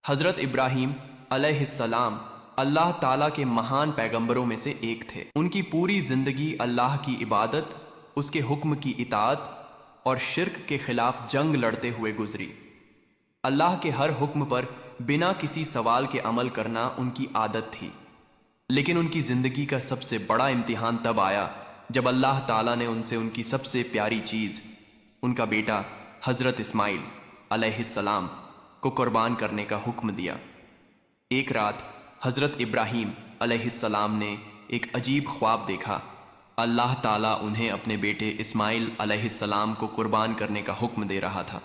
حضرت ابراہیم علیہ السلام اللہ تعالیٰ کے مہان پیغمبروں میں سے ایک تھے۔ ان کی پوری زندگی اللہ کی عبادت، اس کے حکم کی اطاعت اور شرک کے خلاف جنگ لڑتے ہوئے گزری۔ اللہ کے ہر حکم پر بنا کسی سوال کے عمل کرنا ان کی عادت تھی، لیکن ان کی زندگی کا سب سے بڑا امتحان تب آیا جب اللہ تعالیٰ نے ان سے ان کی سب سے پیاری چیز، ان کا بیٹا حضرت اسماعیل علیہ السلام کو قربان کرنے کا حکم دیا۔ ایک رات حضرت ابراہیم علیہ السلام نے ایک عجیب خواب دیکھا۔ اللہ تعالیٰ انہیں اپنے بیٹے اسماعیل علیہ السلام کو قربان کرنے کا حکم دے رہا تھا۔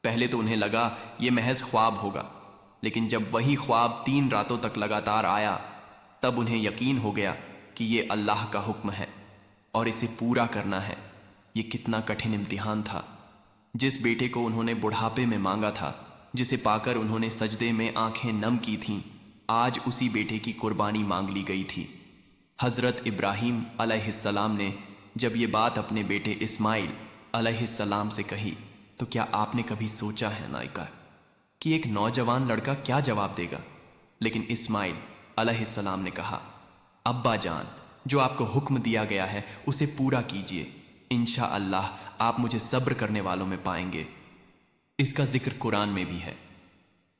پہلے تو انہیں لگا یہ محض خواب ہوگا، لیکن جب وہی خواب 3 راتوں تک لگاتار آیا تب انہیں یقین ہو گیا کہ یہ اللہ کا حکم ہے اور اسے پورا کرنا ہے۔ یہ کتنا کٹھن امتحان تھا۔ جس بیٹے کو انہوں نے بڑھاپے میں مانگا تھا، جسے پا کر انہوں نے سجدے میں آنکھیں نم کی تھیں، آج اسی بیٹے کی قربانی مانگ لی گئی تھی۔ حضرت ابراہیم علیہ السلام نے جب یہ بات اپنے بیٹے اسماعیل علیہ السلام سے کہی تو کیا آپ نے کبھی سوچا ہے نائکہ کہ ایک نوجوان لڑکا کیا جواب دے گا؟ لیکن اسماعیل علیہ السلام نے کہا، ابا جان، جو آپ کو حکم دیا گیا ہے اسے پورا کیجیے، انشاءاللہ آپ مجھے صبر کرنے والوں میں پائیں گے۔ اس کا ذکر قرآن میں بھی ہے۔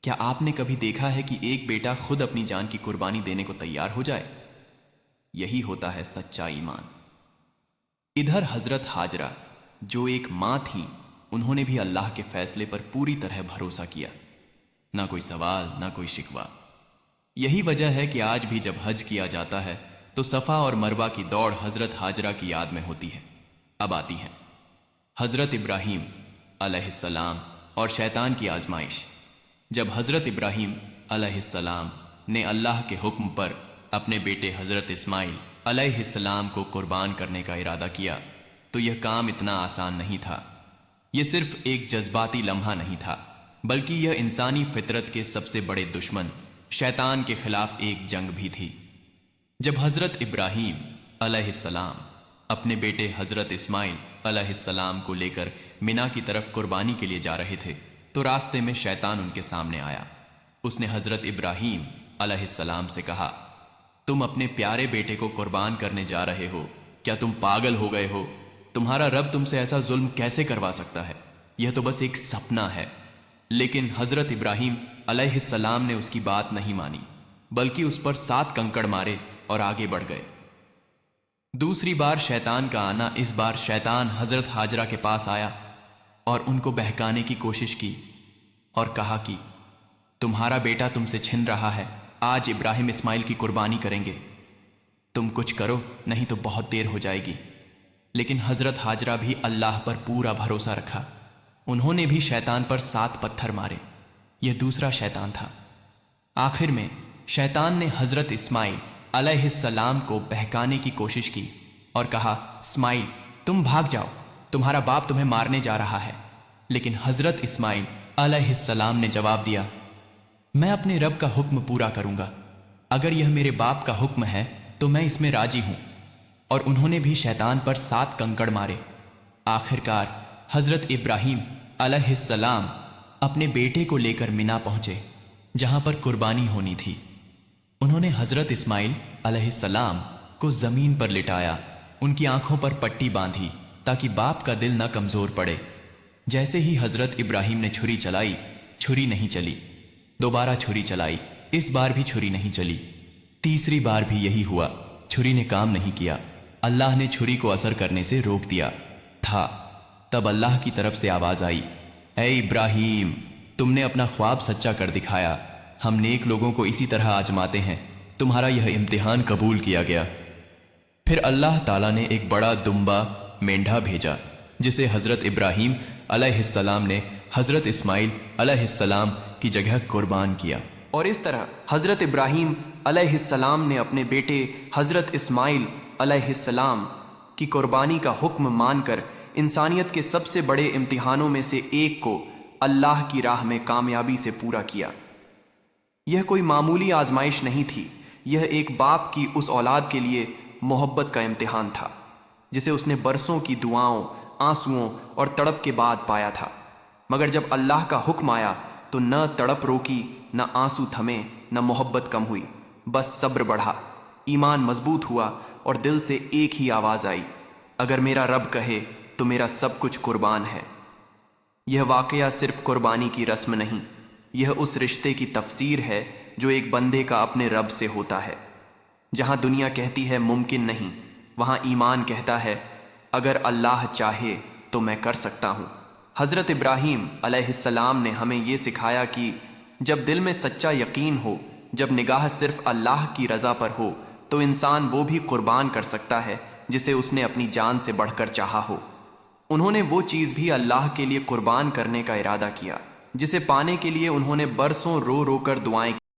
کیا آپ نے کبھی دیکھا ہے کہ ایک بیٹا خود اپنی جان کی قربانی دینے کو تیار ہو جائے؟ یہی ہوتا ہے سچا ایمان۔ ادھر حضرت ہاجرہ جو ایک ماں تھیں، انہوں نے بھی اللہ کے فیصلے پر پوری طرح بھروسہ کیا، نہ کوئی سوال نہ کوئی شکوہ۔ یہی وجہ ہے کہ آج بھی جب حج کیا جاتا ہے تو صفا اور مروہ کی دوڑ حضرت ہاجرہ کی یاد میں ہوتی ہے۔ اب آتی ہیں حضرت ابراہیم علیہ السلام اور شیطان کی آزمائش۔ جب حضرت ابراہیم علیہ السلام نے اللہ کے حکم پر اپنے بیٹے حضرت اسماعیل علیہ السلام کو قربان کرنے کا ارادہ کیا تو یہ کام اتنا آسان نہیں تھا۔ یہ صرف ایک جذباتی لمحہ نہیں تھا، بلکہ یہ انسانی فطرت کے سب سے بڑے دشمن شیطان کے خلاف ایک جنگ بھی تھی۔ جب حضرت ابراہیم علیہ السلام اپنے بیٹے حضرت اسماعیل علیہ السلام کو لے کر مینا کی طرف قربانی کے لیے جا رہے تھے تو راستے میں شیطان ان کے سامنے آیا۔ اس نے حضرت ابراہیم علیہ السلام سے کہا، تم اپنے پیارے بیٹے کو قربان کرنے جا رہے ہو، کیا تم پاگل ہو گئے ہو؟ تمہارا رب تم سے ایسا ظلم کیسے کروا سکتا ہے؟ یہ تو بس ایک سپنا ہے۔ لیکن حضرت ابراہیم علیہ السلام نے اس کی بات نہیں مانی، بلکہ اس پر 7 کنکڑ مارے اور آگے بڑھ گئے۔ دوسری بار شیطان کا آنا، اس بار شیطان حضرت ہاجرہ کے پاس آیا اور ان کو بہکانے کی کوشش کی اور کہا کہ تمہارا بیٹا تم سے چھن رہا ہے، آج ابراہیم اسماعیل کی قربانی کریں گے، تم کچھ کرو نہیں تو بہت دیر ہو جائے گی۔ لیکن حضرت ہاجرہ بھی اللہ پر پورا بھروسہ رکھا۔ انہوں نے بھی شیطان پر 7 پتھر مارے۔ یہ دوسرا شیطان تھا۔ آخر میں شیطان نے حضرت اسماعیل علیہ السلام کو بہکانے کی کوشش کی اور کہا، اسماعیل تم بھاگ جاؤ، تمہارا باپ تمہیں مارنے جا رہا ہے۔ لیکن حضرت اسماعیل علیہ السلام نے جواب دیا، میں اپنے رب کا حکم پورا کروں گا، اگر یہ میرے باپ کا حکم ہے تو میں اس میں راضی ہوں۔ اور انہوں نے بھی شیطان پر 7 کنکڑ مارے۔ آخر کار حضرت ابراہیم علیہ السلام اپنے بیٹے کو لے کر مینا پہنچے جہاں پر قربانی ہونی تھی۔ انہوں نے حضرت اسماعیل علیہ السلام کو زمین پر لٹایا، ان کی آنکھوں پر پٹی باندھی تاکہ باپ کا دل نہ کمزور پڑے۔ جیسے ہی حضرت ابراہیم نے چھری چلائی، چھری نہیں چلی۔ دوبارہ چھری چلائی، اس بار بھی چھری نہیں چلی۔ تیسری بار بھی یہی ہوا، چھری نے کام نہیں کیا۔ اللہ نے چھری کو اثر کرنے سے روک دیا تھا۔ تب اللہ کی طرف سے آواز آئی، اے ابراہیم، تم نے اپنا خواب سچا کر دکھایا، ہم نیک لوگوں کو اسی طرح آزماتے ہیں، تمہارا یہ امتحان قبول کیا گیا۔ پھر اللہ تعالیٰ نے ایک بڑا دمبا مینڈھا بھیجا جسے حضرت ابراہیم علیہ السلام نے حضرت اسماعیل علیہ السلام کی جگہ قربان کیا۔ اور اس طرح حضرت ابراہیم علیہ السلام نے اپنے بیٹے حضرت اسماعیل علیہ السلام کی قربانی کا حکم مان کر انسانیت کے سب سے بڑے امتحانوں میں سے ایک کو اللہ کی راہ میں کامیابی سے پورا کیا۔ یہ کوئی معمولی آزمائش نہیں تھی، یہ ایک باپ کی اس اولاد کے لیے محبت کا امتحان تھا جسے اس نے برسوں کی دعاؤں، آنسوؤں اور تڑپ کے بعد پایا تھا۔ مگر جب اللہ کا حکم آیا تو نہ تڑپ روکی نہ آنسو تھمے، نہ محبت کم ہوئی، بس صبر بڑھا، ایمان مضبوط ہوا اور دل سے ایک ہی آواز آئی، اگر میرا رب کہے تو میرا سب کچھ قربان ہے۔ یہ واقعہ صرف قربانی کی رسم نہیں، یہ اس رشتے کی تفسیر ہے جو ایک بندے کا اپنے رب سے ہوتا ہے۔ جہاں دنیا کہتی ہے ممکن نہیں، وہاں ایمان کہتا ہے اگر اللہ چاہے تو میں کر سکتا ہوں۔ حضرت ابراہیم علیہ السلام نے ہمیں یہ سکھایا کہ جب دل میں سچا یقین ہو، جب نگاہ صرف اللہ کی رضا پر ہو، تو انسان وہ بھی قربان کر سکتا ہے جسے اس نے اپنی جان سے بڑھ کر چاہا ہو۔ انہوں نے وہ چیز بھی اللہ کے لیے قربان کرنے کا ارادہ کیا جسے پانے کے لیے انہوں نے برسوں رو رو کر دعائیں